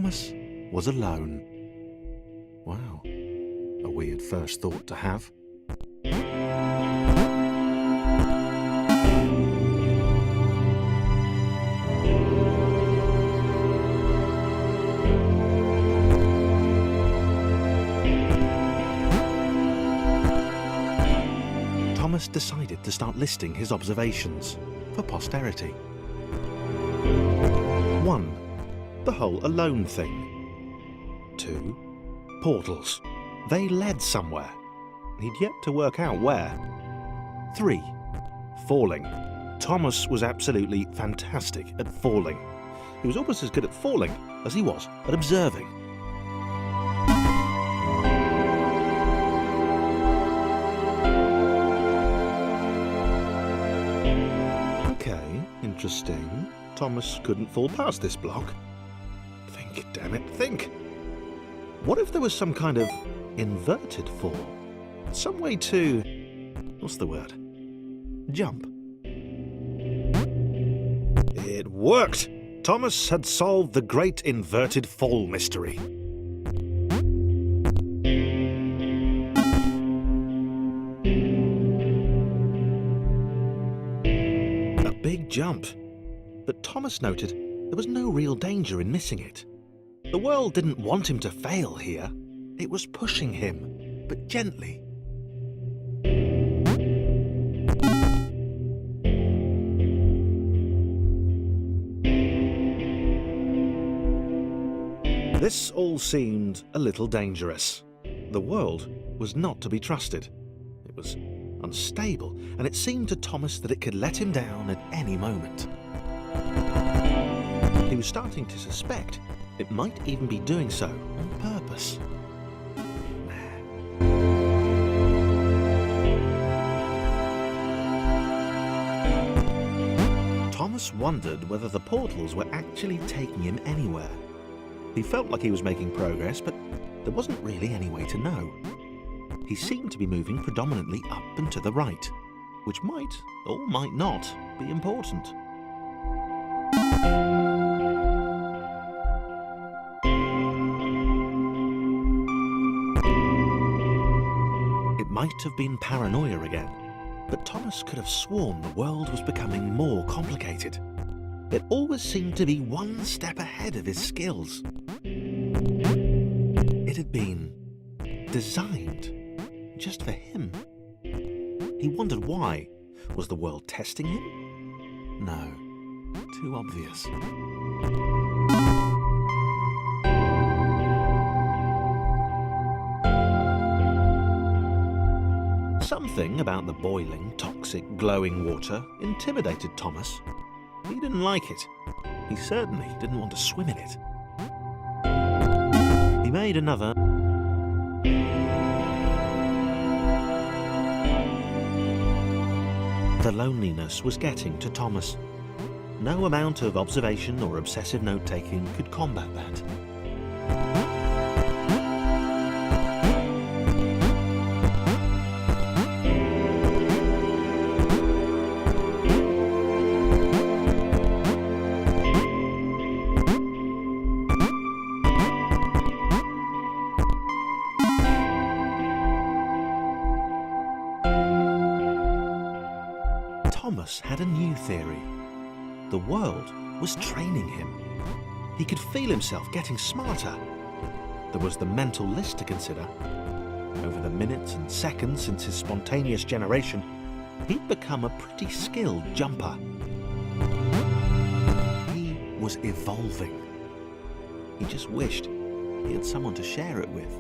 Thomas was alone. Wow, a weird first thought to have. Thomas decided to start listing his observations for posterity. 1. The whole alone thing. 2. Portals. They led somewhere. He'd yet to work out where. 3. Falling. Thomas was absolutely fantastic at falling. He was almost as good at falling as he was at observing. Okay, interesting. Thomas couldn't fall past this block. Think, damn it, think! What if there was some kind of inverted fall? Some way to... what's the word? Jump. It worked! Thomas had solved the great inverted fall mystery. A big jump. But Thomas noted there was no real danger in missing it. The world didn't want him to fail here. It was pushing him, but gently. This all seemed a little dangerous. The world was not to be trusted. It was unstable, and it seemed to Thomas that it could let him down at any moment. He was starting to suspect it might even be doing so on purpose. Thomas wondered whether the portals were actually taking him anywhere. He felt like he was making progress, but there wasn't really any way to know. He seemed to be moving predominantly up and to the right, which might, or might not, be important. It might have been paranoia again, but Thomas could have sworn the world was becoming more complicated. It always seemed to be one step ahead of his skills. It had been designed just for him. He wondered why. Was the world testing him? No, too obvious. Something about the boiling, toxic, glowing water intimidated Thomas. He didn't like it. He certainly didn't want to swim in it. He made another... The loneliness was getting to Thomas. No amount of observation or obsessive note-taking could combat that. Thomas had a new theory. The world was training him. He could feel himself getting smarter. There was the mental list to consider. Over the minutes and seconds since his spontaneous generation, he'd become a pretty skilled jumper. He was evolving. He just wished he had someone to share it with.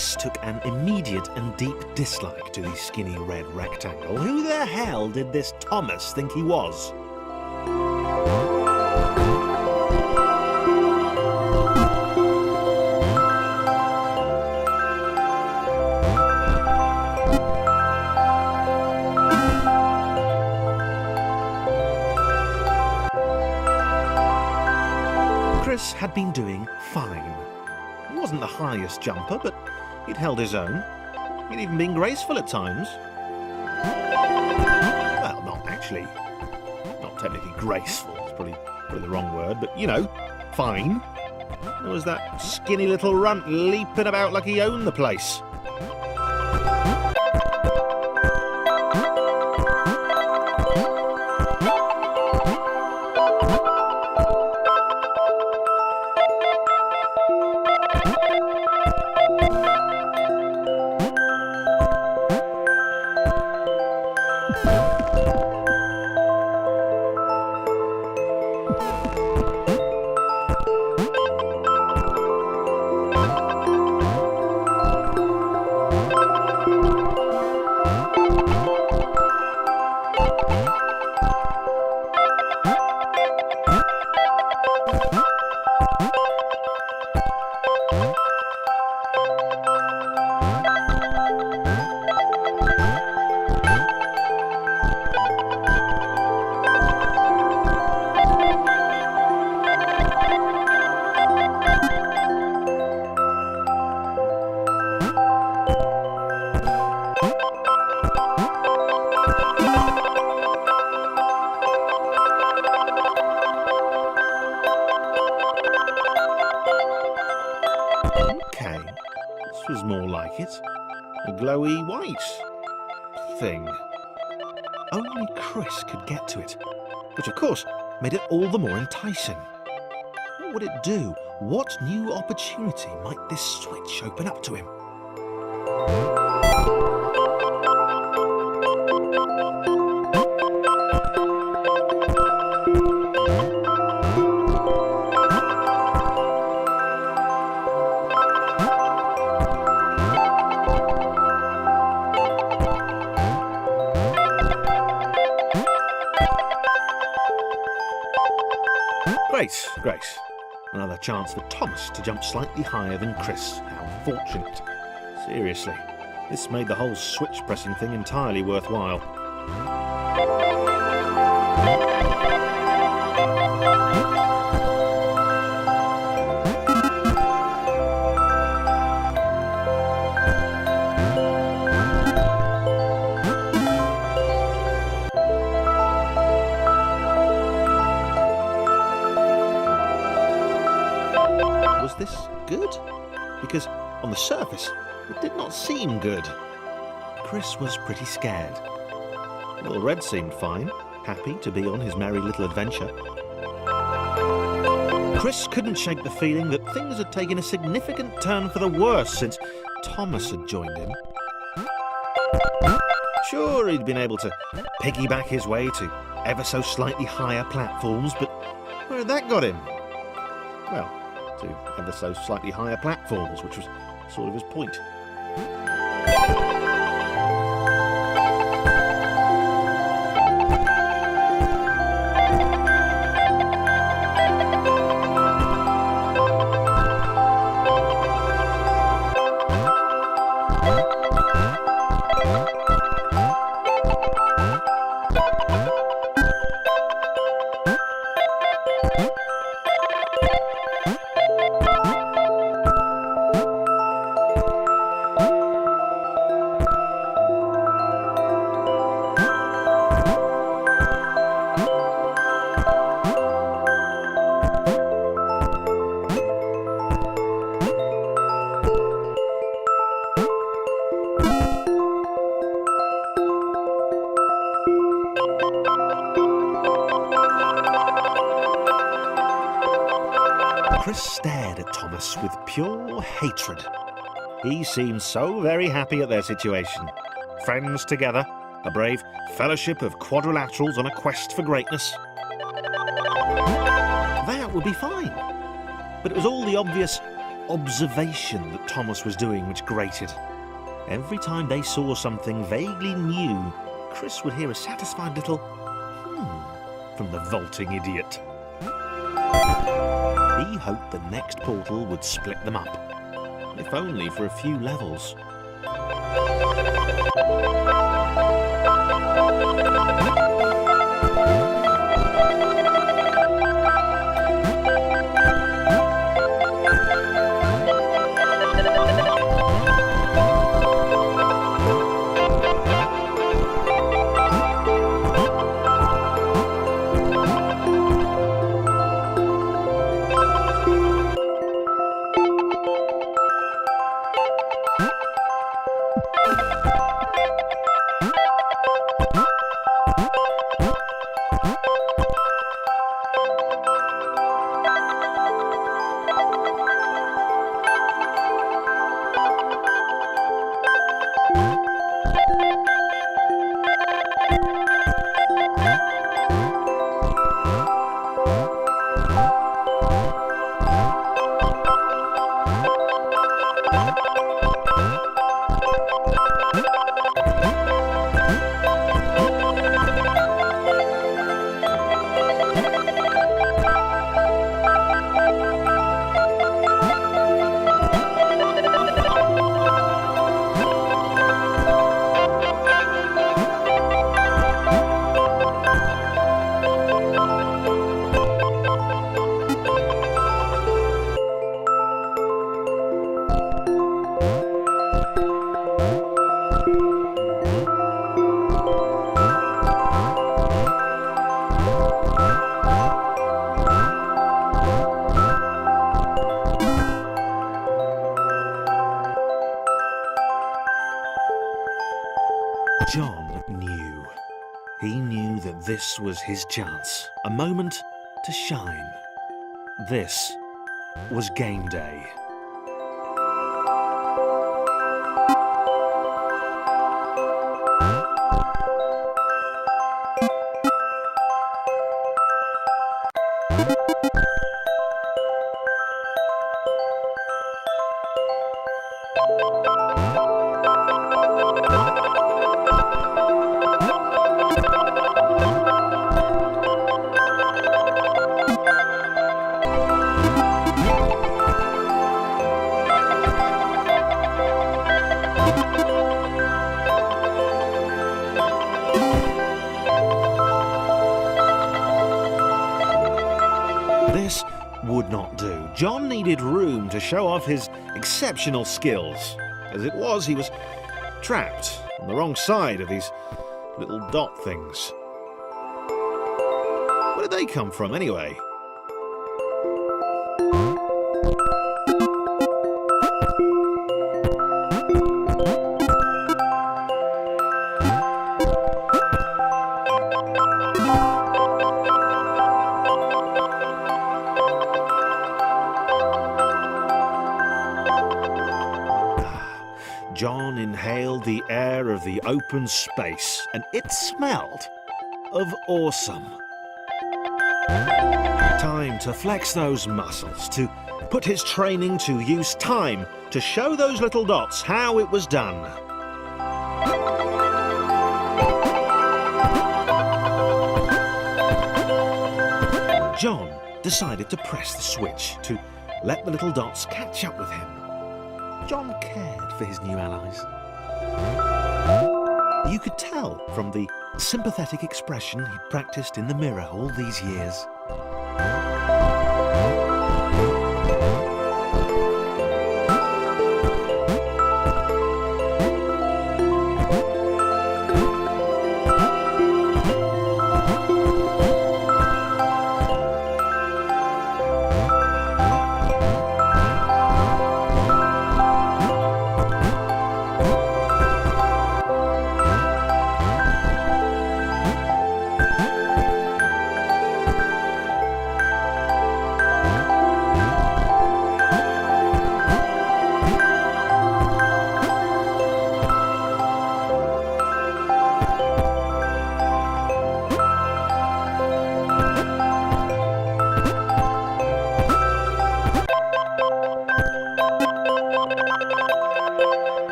Chris took an immediate and deep dislike to the skinny red rectangle. Who the hell did this Thomas think he was? Chris had been doing fine. He wasn't the highest jumper, but he'd held his own. He'd even been graceful at times. Well, not actually. Not technically graceful, it's probably the wrong word, but you know, fine. There was that skinny little runt leaping about like he owned the place. Was more like it. A glowy white thing. Only Chris could get to it, which of course made it all the more enticing. What would it do? What new opportunity might this switch open up to him? Grace. Another chance for Thomas to jump slightly higher than Chris. How fortunate. Seriously, this made the whole switch pressing thing entirely worthwhile. Was this good? Because on the surface, it did not seem good. Chris was pretty scared. Little Red seemed fine, happy to be on his merry little adventure. Chris couldn't shake the feeling that things had taken a significant turn for the worse since Thomas had joined him. Sure, he'd been able to piggyback his way to ever so slightly higher platforms, but where had that got him? Well, to ever so slightly higher platforms, which was sort of his point. Chris stared at Thomas with pure hatred. He seemed so very happy at their situation. Friends together, a brave fellowship of quadrilaterals on a quest for greatness. That would be fine. But it was all the obvious observation that Thomas was doing which grated. Every time they saw something vaguely new, Chris would hear a satisfied little from the vaulting idiot. He hoped the next portal would split them up, if only for a few levels. John knew. He knew that this was his chance, a moment to shine. This was game day. This would not do. John needed room to show off his exceptional skills. As it was, he was trapped on the wrong side of these little dot things. Where did they come from, anyway? John inhaled the air of the open space, and it smelled of awesome. Time to flex those muscles, to put his training to use, time to show those little dots how it was done. John decided to press the switch to let the little dots catch up with him. John cared for his new allies. You could tell from the sympathetic expression he'd practiced in the mirror all these years.